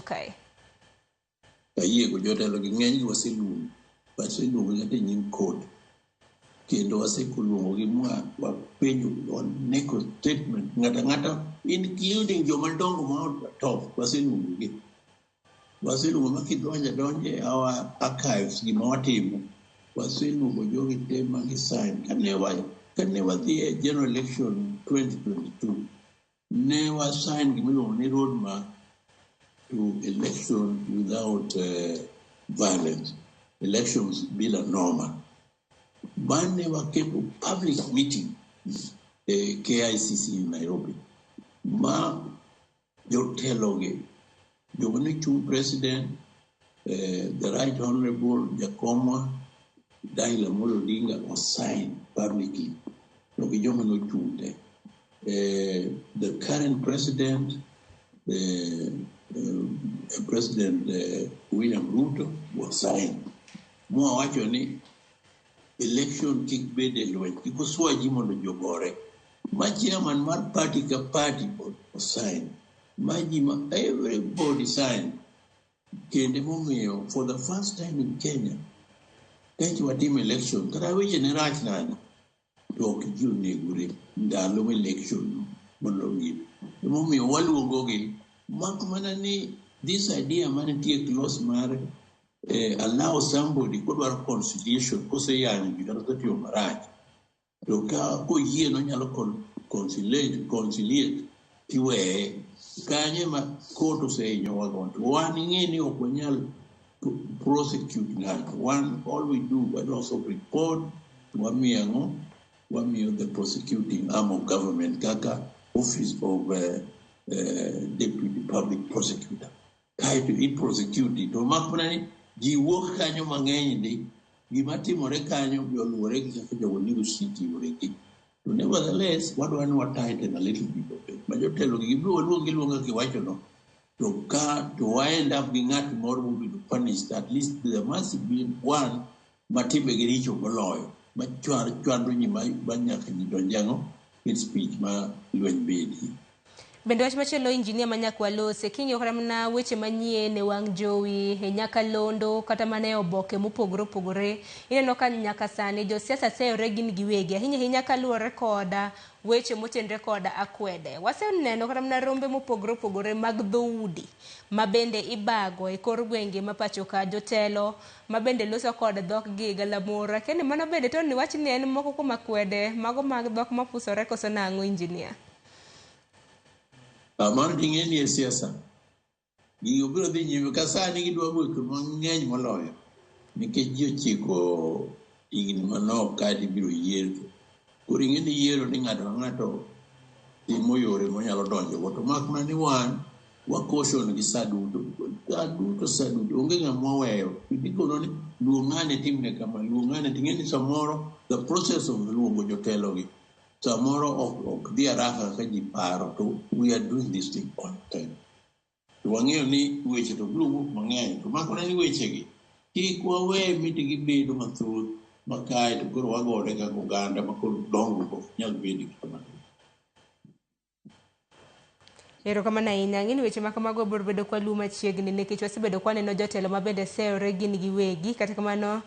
kae. Ayie go jotelo gi ng'eny waseluongo kata nying code kendo wasekoluongo gi wapenjo neko statement ng'ata including jomadongo ma top waseluongo gi makidonje our archives gima watimo waseluongo jogi te magi sign kane wadhi e general election 2022 ne wasign gimiluongo ni roadmap to election without violence, elections bila normal. Bane waketo public meeting KICC in Nairobi. Ma joteloge, jogone chung president, the right honorable Jakoma, Daila Molo Odinga was signed publicly. The current president, President William Ruto was signed. Mua wacho ni election kik bede lweny kiko swaji mondo jogore. Ma chairman mar party ka party was signed. Everybody signed. Kende momiyo for the first time in Kenya, thank you team election. Kata weche ne rach nani. Tok jiu negure ndalo election mondo gibi. Momiyo waluongo gi makmana ni this idea manitie close mar allow somebody could work conciliation kose yanyo gikata tatiyo marach to ka koyie no nyalo conciliate tiweye kanye ma court osehinyo wagon to wan ing'e ni ok wanyal prosecute ng'ato. All we do but also report wamiyo the prosecuting arm of government kaka office of deputy public prosecutor kaito prosecute to makmana ni ji wuok kanyo mang'eny ndi gima timore kanyo joluwore gi kaka jogo city oreki. To nevertheless wadwa ni watighten a little bit of it. Ma jotelo gi biro luonga kiwacho no to end up gi ng'at moro mobedo punished. At least there must be one matimbe gi richo moloyo ma chwando nyi ma nyaka nyi donjango in speech ma lweny bedi. Bende wach machielo injinia Manyakwalose king'iyo kata mana weche manyien e wang' jowi e Nyakalondo kata mana e oboke mopogore opogore ineno ka nyaka sani josiasa seyore gin giwegi ahinya kaluwore koda weche motenre koda akwede. Waseneno kata mana rombe mopogore opogore mag dhoudi ma bende ibago e kor gwenge ma pacho ka jotelo ma bende loso kod dhok gi galamora kendo mano bende to ni wach ni en moko kuom akwede mago mag dhok mapusore koso nang'o injinia. Mano ting'e ni e siasa. Gigo biro dhi nyime ka sani gidwa wuok mang'eny moloyo. Nikech ji ochiko higni manok kadi biro yiero. Koro ing'e ni yiero ni ng'ato timo yore monyalo donjogo. To makmana ni wan wakoshon gi saduto. Saduto. Onge ng'ama weyo. Ikono ni luong'ane timne kama. Luong'ane ting'e ni samoro the process of luongo jotelo gi. Samoro ok dhi haraka ka ji paro to we are doing this thing on time. To wang'eyo ni weche to biro wuok mang'eny to makmana ni wechegi kik wawe mitigi bedo mathoth makae to koro wagore kaka oganda ma koro dongruok ok nyal bedo kama. Erokamano ahinya. Ng'eni weche ma kamago biro bedo kwa luma chiegni nikech wasebedo kwaneno jotelo ma bende seyore gin giwegi kata kamano